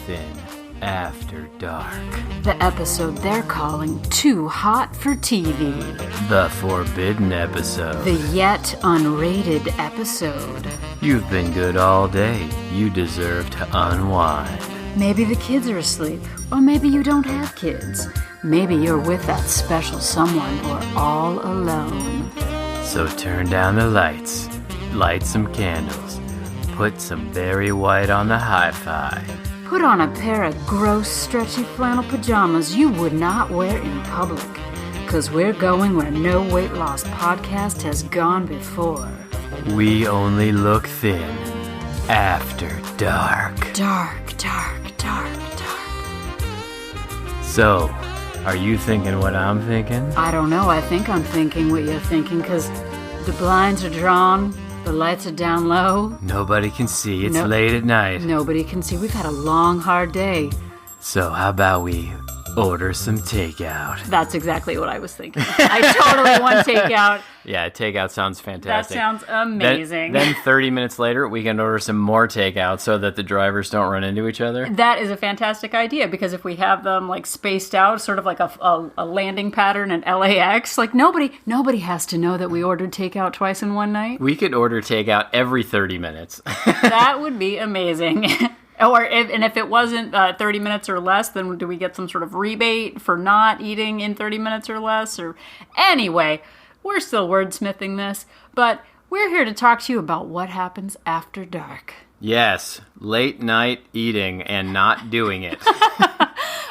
Thin After Dark. The episode they're calling Too Hot for TV. The forbidden episode. The yet unrated episode. You've been good all day. You deserve to unwind. Maybe the kids are asleep, or maybe you don't have kids. Maybe you're with that special someone or all alone. So turn down the lights, light some candles, put some Barry White on the hi-fi. Put on a pair of gross, stretchy flannel pajamas you would not wear in public. 'Cause we're going where no weight loss podcast has gone before. We only look thin after dark. Dark, dark, dark, dark. So, are you thinking what I'm thinking? I don't know. I think I'm thinking what you're thinking, 'cause the blinds are drawn, the lights are down low. Nobody can see. It's late at night. Nobody can see. We've had a long, hard day. So how about we order some takeout? That's exactly what I was thinking. I totally want takeout. Yeah, takeout sounds That fantastic. sounds amazing. Then 30 minutes later, we can order some more takeout so that the drivers don't run into each other. That is a fantastic idea, because if we have them like spaced out, sort of like a landing pattern at LAX, like nobody has to know that we ordered takeout twice in one night. We could order takeout every 30 minutes. That would be amazing. If it wasn't 30 minutes or less, then do we get some sort of rebate for not eating in 30 minutes or less? Or anyway, we're still wordsmithing this, but we're here to talk to you about what happens after dark. Yes, late night eating and not doing it.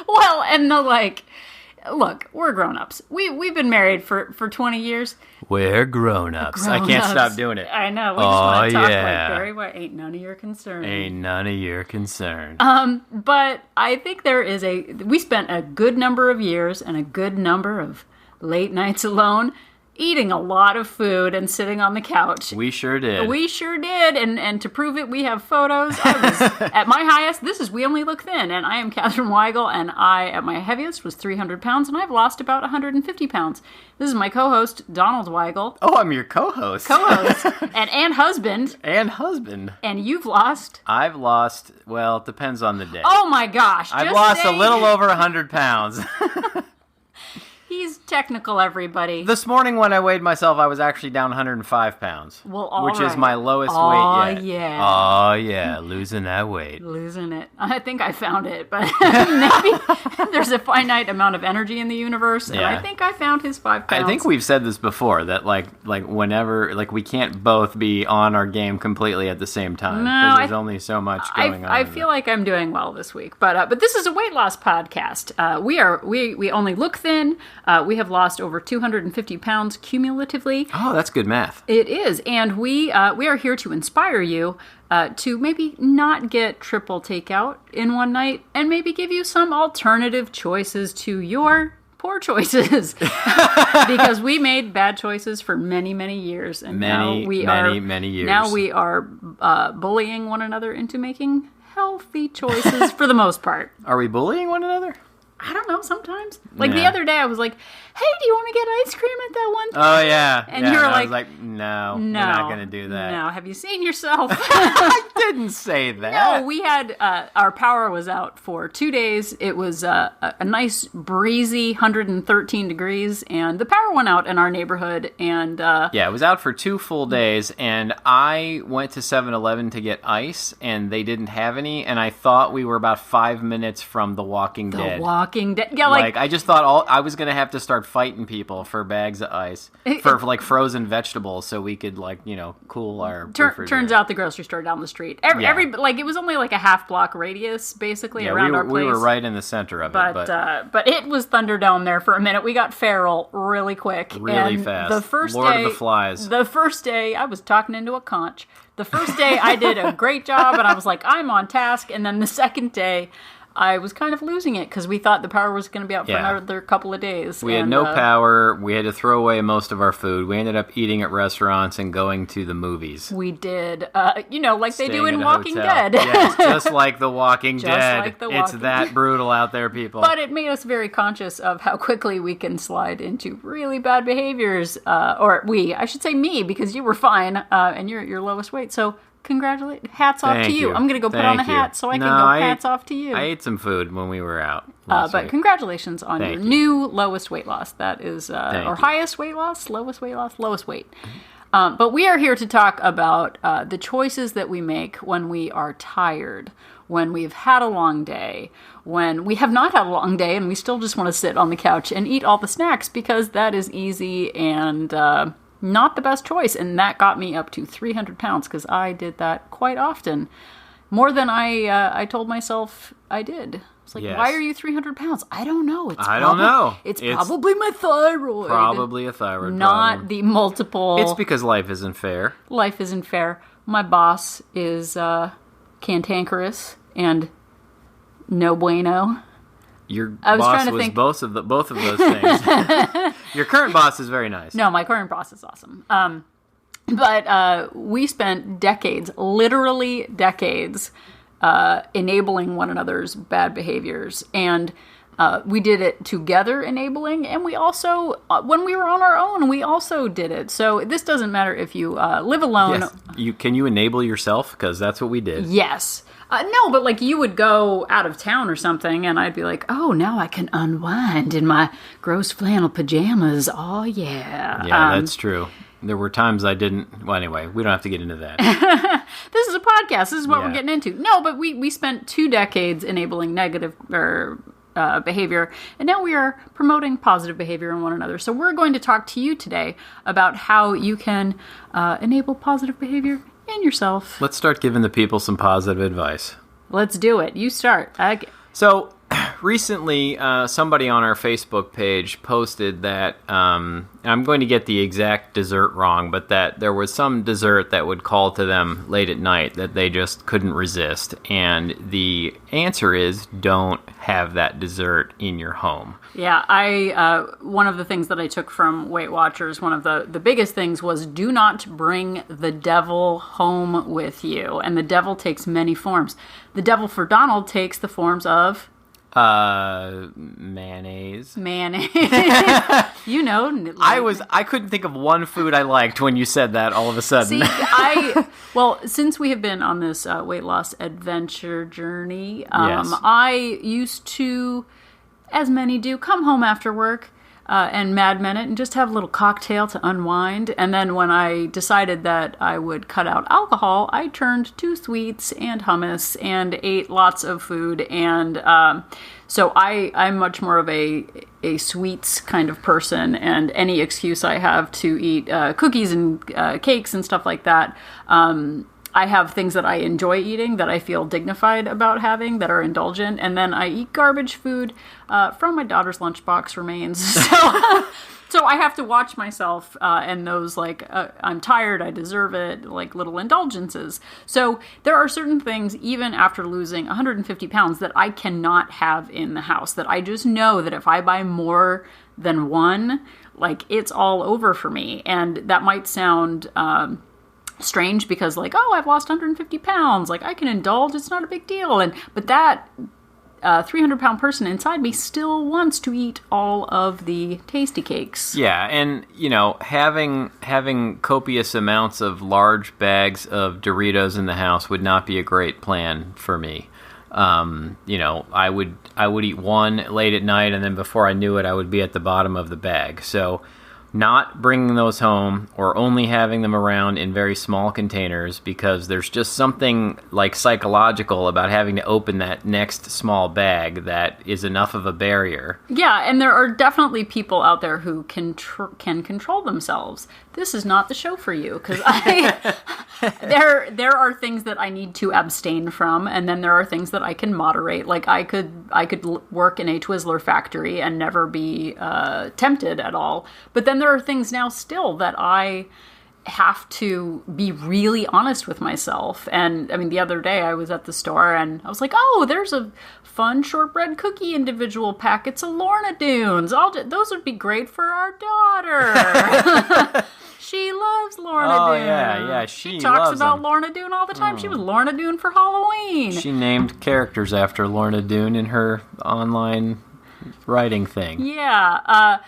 Well, and look, we're grown-ups. We've been married for 20 years. We're grown-ups. I can't stop doing it. I know. We just want to talk yeah. like Barry White. Ain't none of your concern. Ain't none of your concern. But I think we spent a good number of years and a good number of late nights alone eating a lot of food and sitting on the couch. We sure did. We sure did, and to prove it, we have photos. I was at my highest. This is We Only Look Thin, and I am Katherine Weigel, and I, at my heaviest, was 300 pounds, and I've lost about 150 pounds. This is my co-host, Donald Weigel. Oh, I'm your co-host. and husband. And husband. And you've lost? I've lost, well, it depends on the day. Oh my gosh. I've lost a little over 100 pounds. He's technical, everybody. This morning when I weighed myself, I was actually down 105 pounds. Well, all which right. is my lowest weight yet. Yeah. Oh, yeah. Losing that weight. Losing it. I think I found it, but maybe there's a finite amount of energy in the universe, and I think I found his 5 pounds. I think we've said this before, that like whenever, we can't both be on our game completely at the same time. Because there's only so much going on. I feel like I'm doing well this week, but this is a weight loss podcast. We only look thin. We have lost over 250 pounds cumulatively. Oh, that's good math. It is, and we are here to inspire you to maybe not get triple takeout in one night, and maybe give you some alternative choices to your poor choices. Because we made bad choices for many, many years, and many years. Now we are bullying one another into making healthy choices for the most part. Are we bullying one another? I don't know, sometimes. The other day I was like, hey, do you want to get ice cream at that one place? Oh, yeah. And you were I like, was like, no, we're not going to do that. No, have you seen yourself? I didn't say that. No, we had, our power was out for 2 days. It was a nice, breezy 113 degrees, and the power went out in our neighborhood, and... yeah, it was out for 2 full days, and I went to 7-Eleven to get ice, and they didn't have any, and I thought we were about 5 minutes from The Walking Dead. Yeah, I just thought I was going to have to start fighting people for bags of ice, for frozen vegetables, so we could, cool our refrigerator. Turns out the grocery store down the street. It was only like a half block radius, basically, around our place. We were right in the center of it. But it was Thunderdome there for a minute. We got feral really quick. Really fast. The first Lord day, of the Flies. The first day, I was talking into a conch. The first day, I did a great job, and I was like, I'm on task. And then the second day, I was kind of losing it because we thought the power was going to be out for another couple of days. We had no power. We had to throw away most of our food. We ended up eating at restaurants and going to the movies. We did. Like they do in Walking Dead. Yes, just like The Walking Dead. Like The It's Walking that brutal out there, people. But it made us very conscious of how quickly we can slide into really bad behaviors. I should say me, because you were fine and you're at your lowest weight. So Hats off Thank to you. you. I'm going to go put on the Thank you. hat so I can No, go I hats off to you. I ate some food when we were out last But week. congratulations on Thank your you. new lowest weight loss. That is, or you. highest weight loss, lowest weight loss, lowest weight. But we are here to talk about the choices that we make when we are tired, when we've had a long day, when we have not had a long day and we still just want to sit on the couch and eat all the snacks because that is easy and not the best choice. And that got me up to 300 pounds because I did that quite often. More than I told myself I did. It's like, Yes. why are you 300 pounds? I don't know. I don't know. It's It's probably my thyroid. Probably a thyroid Not problem. the multiple. It's because life isn't fair. Life isn't fair. My boss is cantankerous and no bueno. Your I was boss trying to was think- both of those things. Your current boss is very nice. No, my current boss is awesome. But we spent decades, literally decades, enabling one another's bad behaviors. And we did it together, enabling, and we also, when we were on our own, we also did it. So this doesn't matter if you live alone. Yes. Can you enable yourself? Because that's what we did. Yes. No, but like you would go out of town or something, and I'd be like, oh, now I can unwind in my gross flannel pajamas. Oh, yeah. Yeah, that's true. There were times I didn't. Well, anyway, we don't have to get into that. This is a podcast. This is what Yeah. we're getting into. No, but we spent 2 decades enabling negative behavior, and now we are promoting positive behavior in one another. So we're going to talk to you today about how you can enable positive behavior in yourself. Let's start giving the people some positive advice. Let's do it. You start. So, recently, somebody on our Facebook page posted that, I'm going to get the exact dessert wrong, but that there was some dessert that would call to them late at night that they just couldn't resist. And the answer is, don't have that dessert in your home. Yeah, one of the things that I took from Weight Watchers, one of the biggest things was do not bring the devil home with you. And the devil takes many forms. The devil for Donald takes the forms of Mayonnaise. mayonnaise. You know. I couldn't think of one food I liked when you said that all of a sudden. See, since we have been on this weight loss adventure journey, Yes. I used to, as many do, come home after work and Mad Men it and just have a little cocktail to unwind. And then when I decided that I would cut out alcohol, I turned to sweets and hummus and ate lots of food. And so I'm much more of a sweets kind of person. And any excuse I have to eat cookies and cakes and stuff like that, I have things that I enjoy eating that I feel dignified about having that are indulgent, and then I eat garbage food from my daughter's lunchbox remains. So I have to watch myself and those I'm tired, I deserve it, like little indulgences. So there are certain things, even after losing 150 pounds, that I cannot have in the house, that I just know that if I buy more than one, like it's all over for me. And that might sound strange because I've lost 150 pounds, I can indulge, it's not a big deal. But that 300-pound person inside me still wants to eat all of the tasty cakes. Yeah, and having copious amounts of large bags of Doritos in the house would not be a great plan for me. I would eat one late at night, and then before I knew it, I would be at the bottom of the bag. So not bringing those home or only having them around in very small containers, because there's just something psychological about having to open that next small bag that is enough of a barrier. Yeah, and there are definitely people out there who can control themselves. This is not the show for you, because there are things that I need to abstain from, and then there are things that I can moderate. I could work in a Twizzler factory and never be tempted at all. But then there are things now still that I have to be really honest with myself. And I mean, the other day I was at the store and I was like, oh, there's a fun shortbread cookie individual packets of Lorna Doones. Those would be great for our daughter. She loves Lorna Doone. Yeah, she talks loves about them. Lorna Doone all the time. She was Lorna Doone for Halloween. She named characters after Lorna Doone in her online writing thing. Yeah.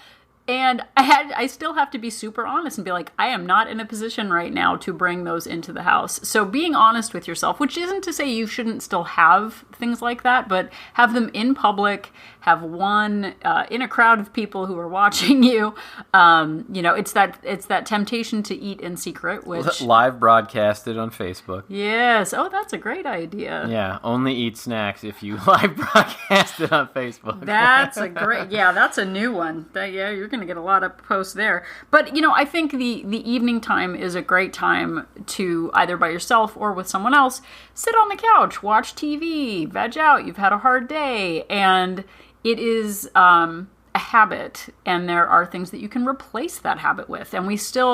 And I still have to be super honest and be like, I am not in a position right now to bring those into the house. So being honest with yourself, which isn't to say you shouldn't still have things like that, but have them in public, have one in a crowd of people who are watching you. It's that temptation to eat in secret, which live broadcasted on Facebook. Yes. Oh, that's a great idea. Yeah, only eat snacks if you live broadcast it on Facebook. That's a new one. You're going to get a lot of posts there. But, I think the evening time is a great time to, either by yourself or with someone else, sit on the couch, watch TV, veg out. You've had a hard day. And it is a habit, and there are things that you can replace that habit with. And we in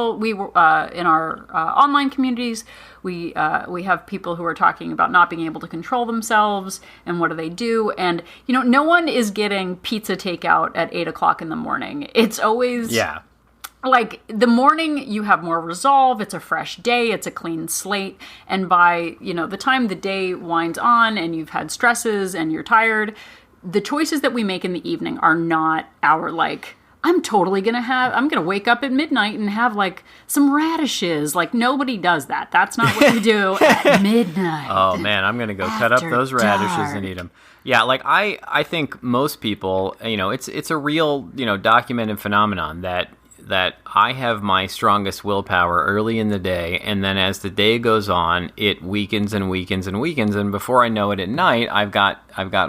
our online communities, we have people who are talking about not being able to control themselves and what do they do. And no one is getting pizza takeout at 8:00 in the morning. It's always like the morning you have more resolve. It's a fresh day. It's a clean slate. And by the time the day winds on and you've had stresses and you're tired, the choices that we make in the evening are not our I'm going to wake up at midnight and have some radishes. Nobody does that. That's not what you do at midnight. Oh man, I'm going to go cut up those radishes and eat them. Yeah, I think most people, it's a real, documented phenomenon that I have my strongest willpower early in the day, and then as the day goes on, it weakens and weakens and weakens, and before I know it at night, I've got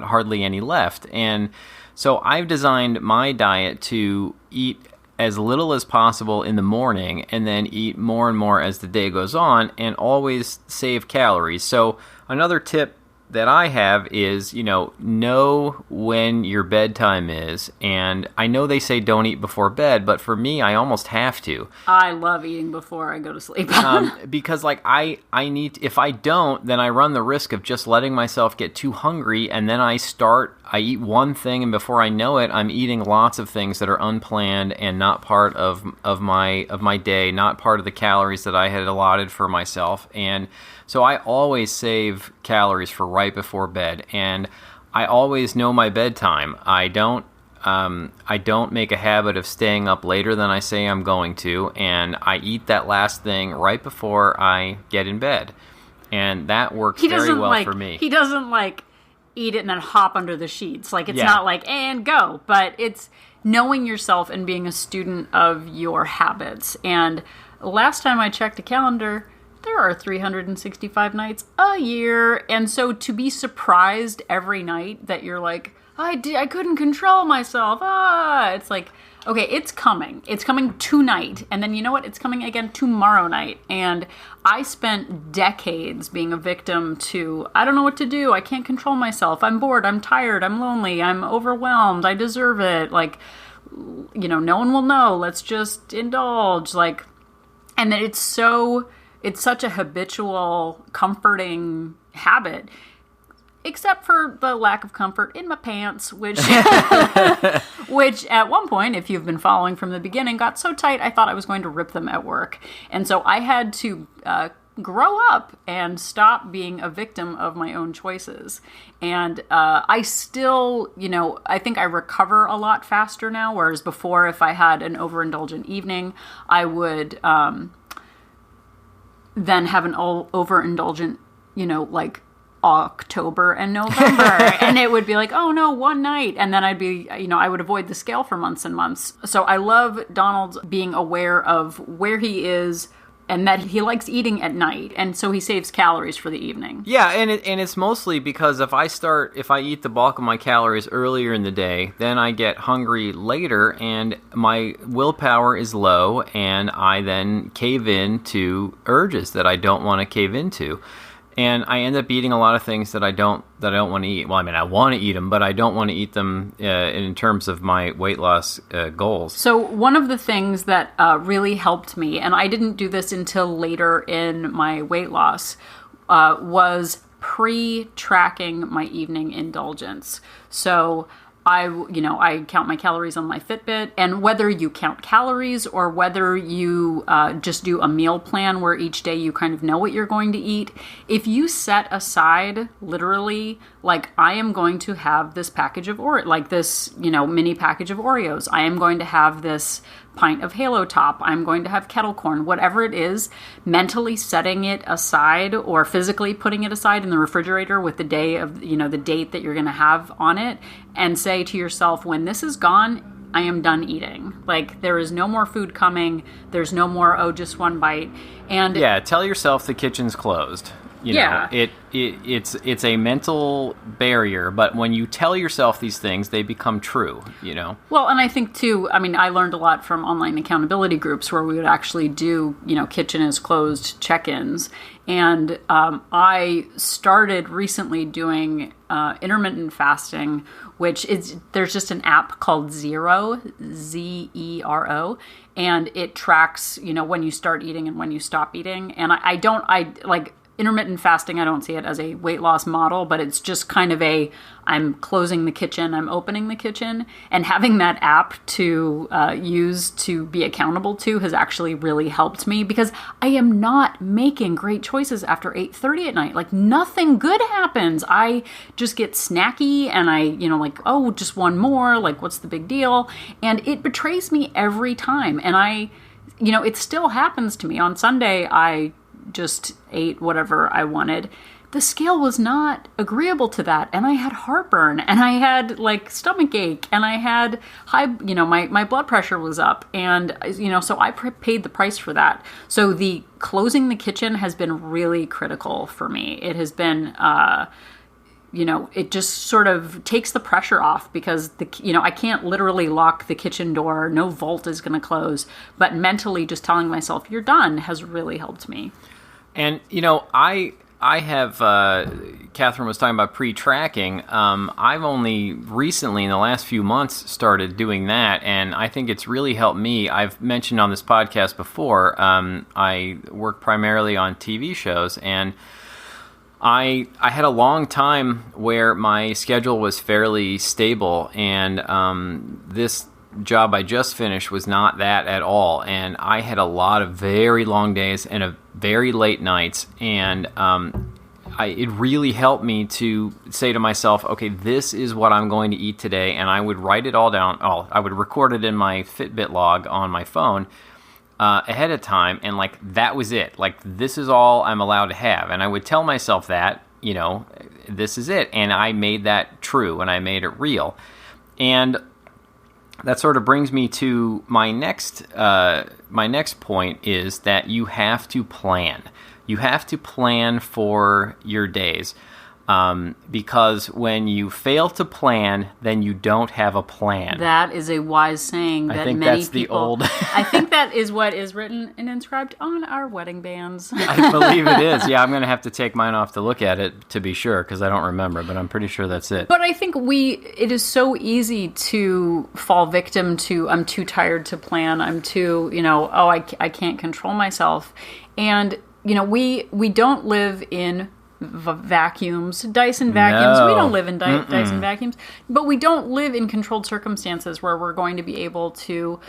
hardly any left. And so I've designed my diet to eat as little as possible in the morning and then eat more and more as the day goes on, and always save calories. So another tip that I have is, know when your bedtime is. And I know they say don't eat before bed, but for me, I almost have to. I love eating before I go to sleep. Because I need, if I don't, then I run the risk of just letting myself get too hungry, and then I eat one thing, and before I know it, I'm eating lots of things that are unplanned and not part of my day, not part of the calories that I had allotted for myself. And so I always save calories for right before bed, and I always know my bedtime. I don't make a habit of staying up later than I say I'm going to, and I eat that last thing right before I get in bed, and that works very well for me. He doesn't eat it and then hop under the sheets. It's not and go, but it's knowing yourself and being a student of your habits. And last time I checked a calendar, there are 365 nights a year, and so to be surprised every night that you're I couldn't control myself. It's okay, it's coming. It's coming tonight, and then you know what? It's coming again tomorrow night. And I spent decades being a victim to, I don't know what to do. I can't control myself. I'm bored. I'm tired. I'm lonely. I'm overwhelmed. I deserve it. No one will know. Let's just indulge. And then it's such a habitual, comforting habit, except for the lack of comfort in my pants, which at one point, if you've been following from the beginning, got so tight I thought I was going to rip them at work. And so I had to grow up and stop being a victim of my own choices. And I still, I think I recover a lot faster now, whereas before, if I had an overindulgent evening, I would then have an overindulgent, October and November. And it would be oh no, one night. And then I'd be, I would avoid the scale for months and months. So I love Donald being aware of where he is and that he likes eating at night. And so he saves calories for the evening. Yeah, and it's mostly because if I eat the bulk of my calories earlier in the day, then I get hungry later and my willpower is low, and I then cave in to urges that I don't want to cave into. And I end up eating a lot of things that I don't want to eat. Well, I want to eat them, but I don't want to eat them in terms of my weight loss goals. So one of the things that really helped me, and I didn't do this until later in my weight loss, was pre-tracking my evening indulgence. So I count my calories on my Fitbit, and whether you count calories or whether you just do a meal plan where each day you kind of know what you're going to eat, if you set aside literally like, I am going to have this package of this, mini package of Oreos. I am going to have this pint of Halo Top. I'm going to have kettle corn, whatever it is, mentally setting it aside or physically putting it aside in the refrigerator with the day of, the date that you're going to have on it, and say to yourself, when this is gone, I am done eating. Like, there is no more food coming. There's no more, just one bite. And yeah, tell yourself the kitchen's closed. It's a mental barrier, but when you tell yourself these things, they become true, Well, and I think too, I learned a lot from online accountability groups where we would actually do, kitchen is closed check-ins. And I started recently doing intermittent fasting, there's just an app called Zero, Zero, and it tracks, when you start eating and when you stop eating. And intermittent fasting, I don't see it as a weight loss model, but it's just kind of I'm closing the kitchen, I'm opening the kitchen, and having that app to use to be accountable to has actually really helped me, because I am not making great choices after 8:30 at night. Like, nothing good happens. I just get snacky and just one more, like, what's the big deal? And it betrays me every time. And it still happens to me. On Sunday, I just ate whatever I wanted. The scale was not agreeable to that, and I had heartburn, and I had stomach ache, and I had high, my blood pressure was up, and so I paid the price for that. So the closing the kitchen has been really critical for me. It has been it just sort of takes the pressure off, because I can't literally lock the kitchen door. No vault is going to close, but mentally just telling myself you're done has really helped me. And, I have, Catherine was talking about pre-tracking. I've only recently, in the last few months, started doing that, and I think it's really helped me. I've mentioned on this podcast before, I work primarily on TV shows, and I had a long time where my schedule was fairly stable, and this job I just finished was not that at all, and I had a lot of very long days and very late nights, and it really helped me to say to myself, okay, this is what I'm going to eat today, and I would write it all down. I would record it in my Fitbit log on my phone ahead of time, and that was it. This is all I'm allowed to have, and I would tell myself that, this is it, and I made that true, and I made it real. And that sort of brings me to my next point, is that you have to plan. You have to plan for your days, because when you fail to plan, then you don't have a plan. That is a wise saying that many people... I think that is what is written and inscribed on our wedding bands. I believe it is. Yeah, I'm going to have to take mine off to look at it to be sure, because I don't remember, but I'm pretty sure that's it. But I think it is so easy to fall victim to, I'm too tired to plan, I'm too, I can't control myself. And, we don't live in vacuums, Dyson vacuums. No. We don't live in Dyson vacuums, but we don't live in controlled circumstances where we're going to be able to,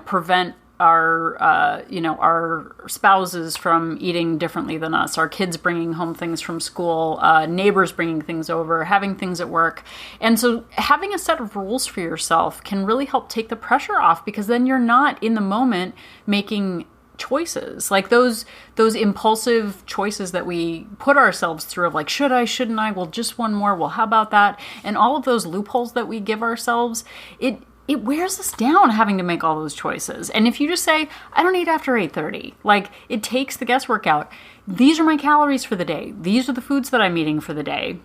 prevent our spouses from eating differently than us, our kids bringing home things from school, neighbors bringing things over, having things at work. And so having a set of rules for yourself can really help take the pressure off, because then you're not in the moment making choices, like those impulsive choices that we put ourselves through of should I, shouldn't I, well, just one more, well, how about that, and all of those loopholes that we give ourselves. It wears us down having to make all those choices. And if you just say, I don't eat after 8:30, it takes the guesswork out. These are my calories for the day, these are the foods that I'm eating for the day.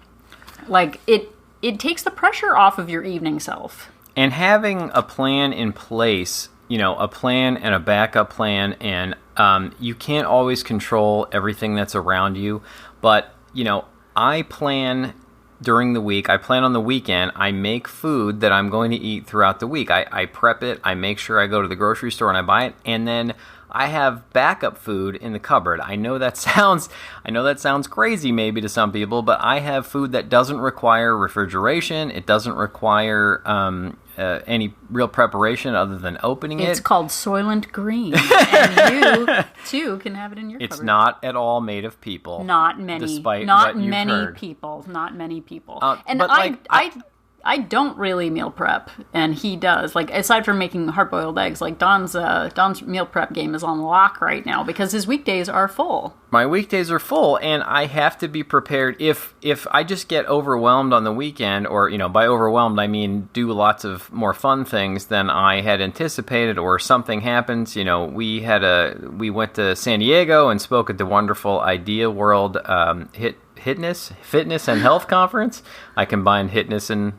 It takes the pressure off of your evening self. And having a plan in place, a plan and a backup plan, and you can't always control everything that's around you, but, I plan during the week, I plan on the weekend, I make food that I'm going to eat throughout the week. I prep it, I make sure I go to the grocery store and I buy it, and then I have backup food in the cupboard. I know that sounds crazy maybe to some people, but I have food that doesn't require refrigeration. It doesn't require any real preparation other than opening it. It's called Soylent Green, and you too can have it in your cupboard. It's not at all made of people. Not many. Despite not what you've many heard. people. Not many people. And but, like, I don't really meal prep, and he does. Like, aside from making hard-boiled eggs, like Don's meal prep game is on lock right now because his weekdays are full. My weekdays are full, and I have to be prepared. If I just get overwhelmed on the weekend, or by overwhelmed I mean do lots of more fun things than I had anticipated, or something happens. We went to San Diego and spoke at the wonderful Idea World Fitness and Health Conference. I combined fitness and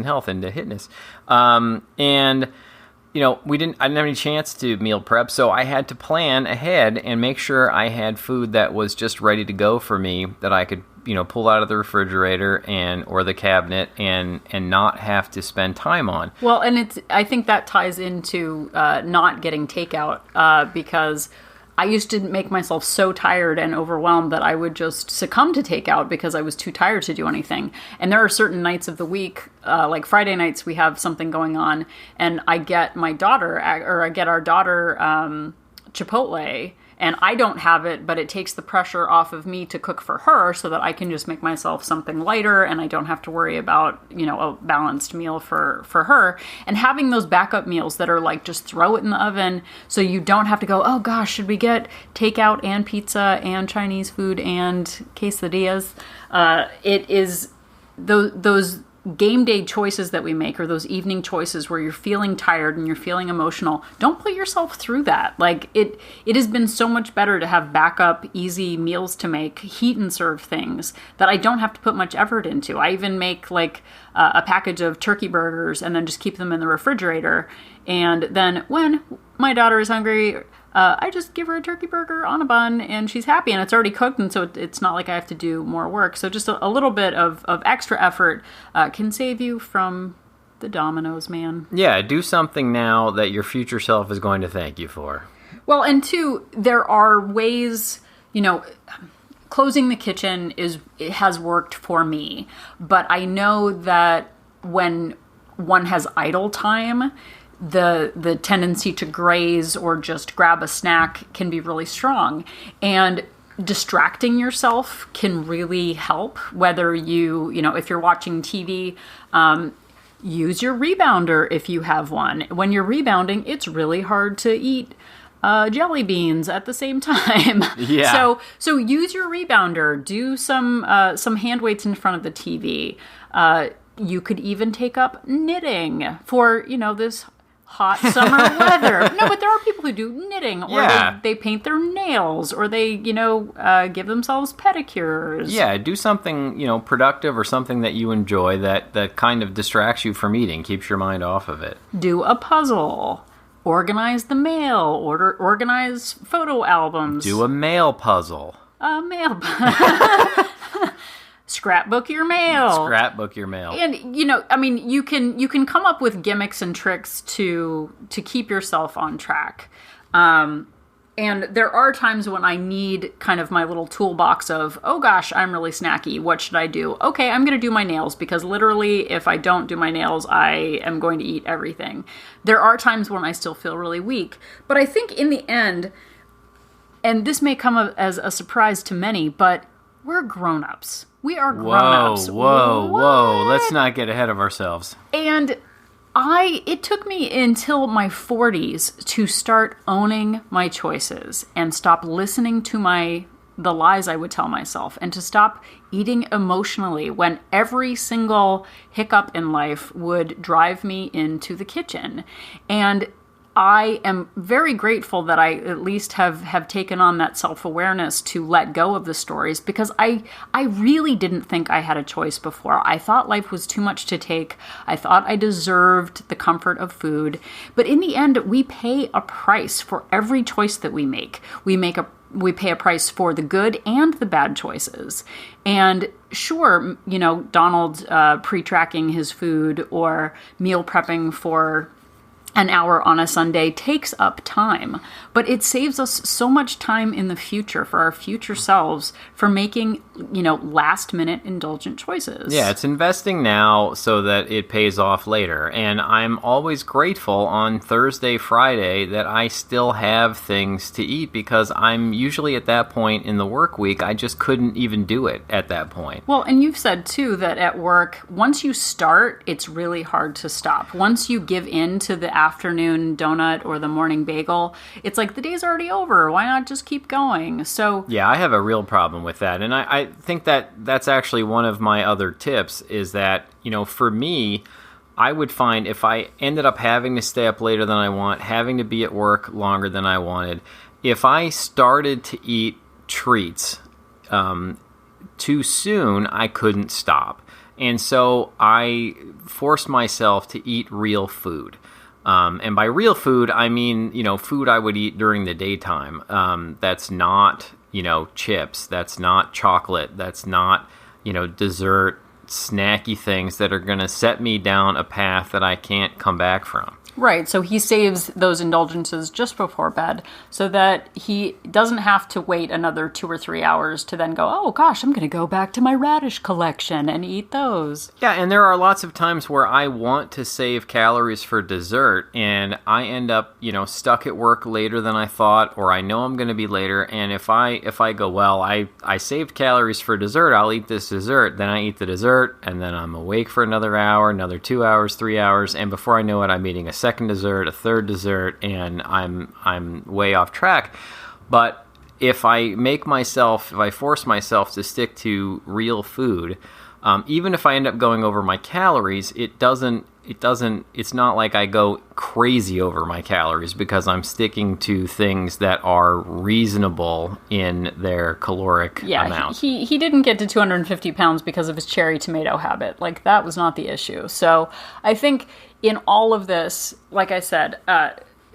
health into hitness. And I didn't have any chance to meal prep, so I had to plan ahead and make sure I had food that was just ready to go for me, that I could pull out of the refrigerator or the cabinet and not have to spend time on. Well, and I think that ties into not getting takeout because I used to make myself so tired and overwhelmed that I would just succumb to takeout because I was too tired to do anything. And there are certain nights of the week, like Friday nights, we have something going on, and I get our daughter Chipotle, and I don't have it, but it takes the pressure off of me to cook for her so that I can just make myself something lighter and I don't have to worry about, a balanced meal for her. And having those backup meals that are like, just throw it in the oven so you don't have to go, oh gosh, should we get takeout and pizza and Chinese food and quesadillas? It is those game day choices that we make, or those evening choices where you're feeling tired and you're feeling emotional. Don't put yourself through that. Like, it has been so much better to have backup, easy meals to make, heat and serve things that I don't have to put much effort into. I even make like a package of turkey burgers and then just keep them in the refrigerator. And then when my daughter is hungry, I just give her a turkey burger on a bun and she's happy, and it's already cooked, and so it's not like I have to do more work. So just a little bit of extra effort can save you from the Domino's man. Yeah, do something now that your future self is going to thank you for. Well, and two, there are ways, closing the kitchen it has worked for me, but I know that when one has idle time, the tendency to graze or just grab a snack can be really strong. And distracting yourself can really help, whether if you're watching TV, use your rebounder if you have one. When you're rebounding, it's really hard to eat jelly beans at the same time. Yeah. So use your rebounder. Do some hand weights in front of the TV. You could even take up knitting for this hot summer weather. No, but there are people who do knitting, or they paint their nails, or they, give themselves pedicures. Yeah, do something, productive, or something that you enjoy that kind of distracts you from eating, keeps your mind off of it. Do a puzzle. Organize the mail. Organize photo albums. Do a mail puzzle. A mail Scrapbook your mail. Scrapbook your mail. And you can come up with gimmicks and tricks to keep yourself on track. And there are times when I need kind of my little toolbox of, oh gosh, I'm really snacky. What should I do? Okay, I'm going to do my nails, because literally if I don't do my nails, I am going to eat everything. There are times when I still feel really weak. But I think in the end, and this may come as a surprise to many, but we're grown-ups. We are grown-ups. Whoa. Let's not get ahead of ourselves. And it took me until my 40s to start owning my choices and stop listening to the lies I would tell myself, and to stop eating emotionally when every single hiccup in life would drive me into the kitchen. And I am very grateful that I at least have taken on that self-awareness to let go of the stories, because I really didn't think I had a choice before. I thought life was too much to take. I thought I deserved the comfort of food. But in the end, we pay a price for every choice that we make. We pay a price for the good and the bad choices. And sure, Donald pre-tracking his food or meal prepping for an hour on a Sunday takes up time, but it saves us so much time in the future for our future selves for making, last minute indulgent choices. Yeah, it's investing now so that it pays off later. And I'm always grateful on Thursday, Friday that I still have things to eat, because I'm usually at that point in the work week, I just couldn't even do it at that point. Well, and you've said too that at work, once you start, it's really hard to stop. Once you give in to the afternoon donut or the morning bagel, it's like the day's already over. Why not just keep going? So yeah, I have a real problem with that. And I think that that's actually one of my other tips is that, for me, I would find if I ended up having to stay up later than I want, having to be at work longer than I wanted, if I started to eat treats too soon, I couldn't stop. And so I forced myself to eat real food. And by real food, I mean, food I would eat during the daytime. That's not, chips. That's not chocolate. That's not, dessert, snacky things that are going to set me down a path that I can't come back from. Right, so he saves those indulgences just before bed so that he doesn't have to wait another 2 or 3 hours to then go, oh gosh, I'm going to go back to my radish collection and eat those. Yeah, and there are lots of times where I want to save calories for dessert and I end up, stuck at work later than I thought, or I know I'm going to be later, and if I go, well, I saved calories for dessert, I'll eat this dessert, then I eat the dessert, and then I'm awake for another hour, another 2 hours, 3 hours, and before I know it, I'm eating a second dessert, a third dessert, and I'm way off track. But if I force myself to stick to real food, even if I end up going over my calories, it's not like I go crazy over my calories because I'm sticking to things that are reasonable in their caloric amount. He didn't get to 250 pounds because of his cherry tomato habit. Like, that was not the issue. So I think in all of this, like I said,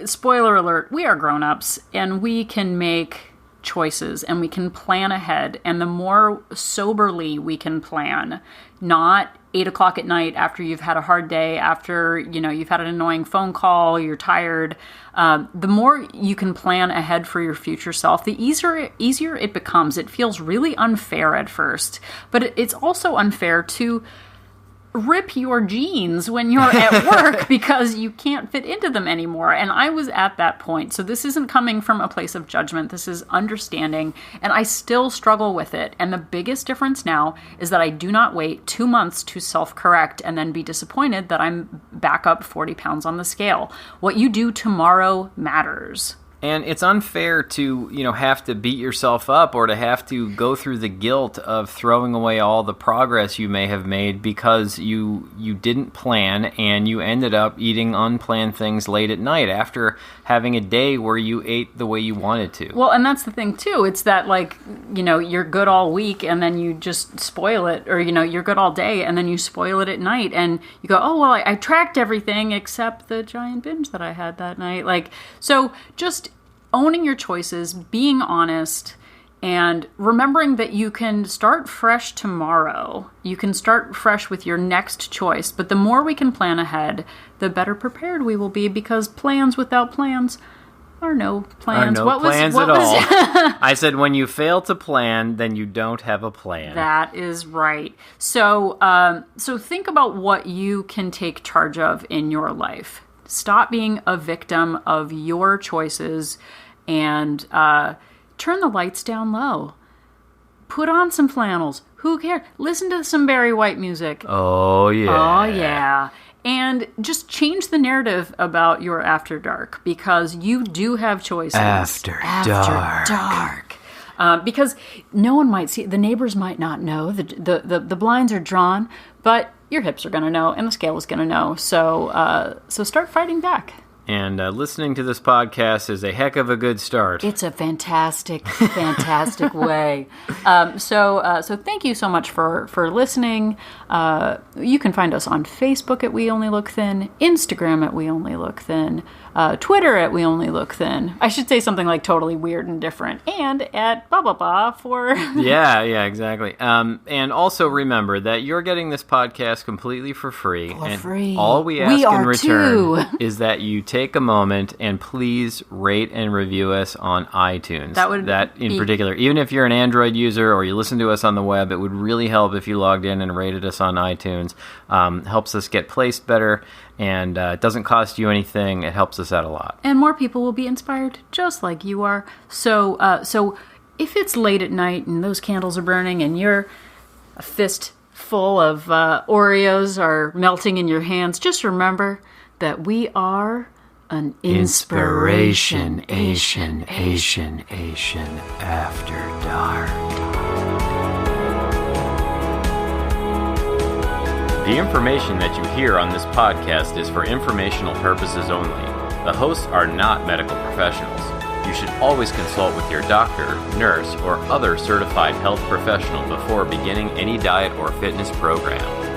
spoiler alert, we are grown-ups and we can make choices and we can plan ahead. And the more soberly we can plan, not 8 o'clock at night after you've had a hard day, after, you've had an annoying phone call, you're tired, the more you can plan ahead for your future self, the easier it becomes. It feels really unfair at first, but it's also unfair to rip your jeans when you're at work because you can't fit into them anymore. And I was at that point. So this isn't coming from a place of judgment. This is understanding. And I still struggle with it. And the biggest difference now is that I do not wait 2 months to self-correct and then be disappointed that I'm back up 40 pounds on the scale. What you do tomorrow matters. And it's unfair to, have to beat yourself up or to have to go through the guilt of throwing away all the progress you may have made because you didn't plan and you ended up eating unplanned things late at night after having a day where you ate the way you wanted to. Well, and that's the thing, too. It's that, you're good all week and then you just spoil it. Or, you're good all day and then you spoil it at night. And you go, oh, well, I tracked everything except the giant binge that I had that night. So just owning your choices, being honest, and remembering that you can start fresh tomorrow. You can start fresh with your next choice. But the more we can plan ahead, the better prepared we will be, because plans without plans are no plans. Are no plans at all. I said when you fail to plan, then you don't have a plan. That is right. So think about what you can take charge of in your life. Stop being a victim of your choices and turn the lights down low. Put on some flannels. Who cares? Listen to some Barry White music. Oh, yeah. Oh, yeah. And just change the narrative about your After Dark, because you do have choices. After dark. Because no one might see it. The neighbors might not know. The blinds are drawn, but your hips are going to know, and the scale is going to know. So start fighting back. And listening to this podcast is a heck of a good start. It's a fantastic, fantastic way. So thank you so much for listening. You can find us on Facebook at We Only Look Thin, Instagram at We Only Look Thin, Twitter at We Only Look Thin. I should say something like totally weird and different. And at blah, blah, blah for... Yeah, exactly. And also remember that you're getting this podcast completely for free. Free. All we ask in return is that you take a moment and please rate and review us on iTunes. That in particular, even if you're an Android user or you listen to us on the web, it would really help if you logged in and rated us on iTunes. Helps us get placed better, and it doesn't cost you anything. It helps us out a lot. And more people will be inspired just like you are. So if it's late at night and those candles are burning and you're a fist full of Oreos are melting in your hands, just remember that we are an inspiration Asian after dark. The information that you hear on this podcast is for informational purposes only. The hosts are not medical professionals. You should always consult with your doctor, nurse, or other certified health professional before beginning any diet or fitness program.